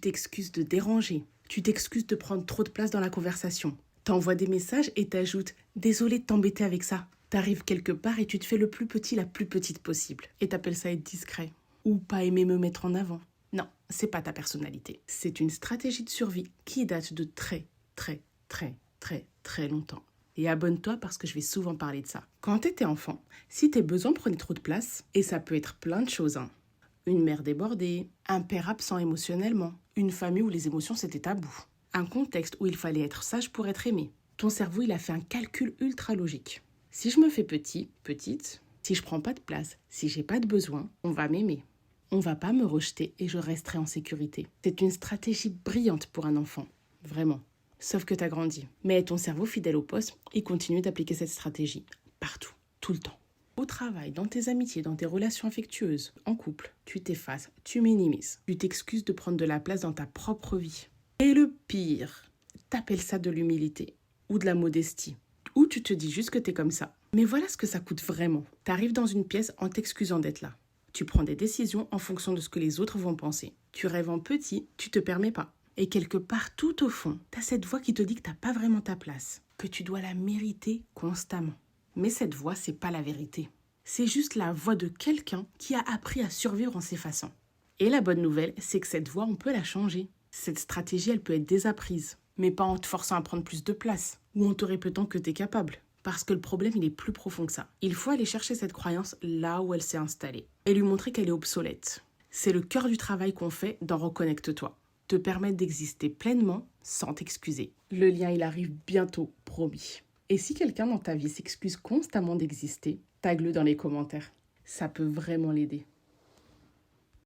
t'excuses de déranger. Tu t'excuses de prendre trop de place dans la conversation. T'envoies des messages et t'ajoutes « Désolé de t'embêter avec ça ». T'arrives quelque part et tu te fais le plus petit, la plus petite possible. Et t'appelles ça être discret. Ou pas aimer me mettre en avant. Non, c'est pas ta personnalité. C'est une stratégie de survie qui date de très longtemps. Et abonne-toi parce que je vais souvent parler de ça. Quand t'étais enfant, si tes besoins prenaient trop de place, et ça peut être plein de choses, hein. Une mère débordée, un père absent émotionnellement, une famille où les émotions c'était tabou, un contexte où il fallait être sage pour être aimé. Ton cerveau, il a fait un calcul ultra logique. Si je me fais petite, si je prends pas de place, si j'ai pas de besoin, on va m'aimer. On va pas me rejeter et je resterai en sécurité. C'est une stratégie brillante pour un enfant, vraiment. Sauf que t'as grandi. Mais ton cerveau fidèle au poste, il continue d'appliquer cette stratégie. Partout, tout le temps. Au travail, dans tes amitiés, dans tes relations affectueuses, en couple, tu t'effaces, tu minimises. Tu t'excuses de prendre de la place dans ta propre vie. Et le pire, t'appelles ça de l'humilité ou de la modestie. Ou tu te dis juste que t'es comme ça. Mais voilà ce que ça coûte vraiment. T'arrives dans une pièce en t'excusant d'être là. Tu prends des décisions en fonction de ce que les autres vont penser. Tu rêves en petit, tu te permets pas. Et quelque part, tout au fond, t'as cette voix qui te dit que t'as pas vraiment ta place, que tu dois la mériter constamment. Mais cette voix, c'est pas la vérité. C'est juste la voix de quelqu'un qui a appris à survivre en s'effaçant. Et la bonne nouvelle, c'est que cette voix, on peut la changer. Cette stratégie, elle peut être désapprise, mais pas en te forçant à prendre plus de place, ou en te répétant que t'es capable. Parce que le problème, il est plus profond que ça. Il faut aller chercher cette croyance là où elle s'est installée, et lui montrer qu'elle est obsolète. C'est le cœur du travail qu'on fait dans Reconnecte-toi. Te permettre d'exister pleinement sans t'excuser. Le lien, il arrive bientôt, promis. Et si quelqu'un dans ta vie s'excuse constamment d'exister, tag-le dans les commentaires. Ça peut vraiment l'aider.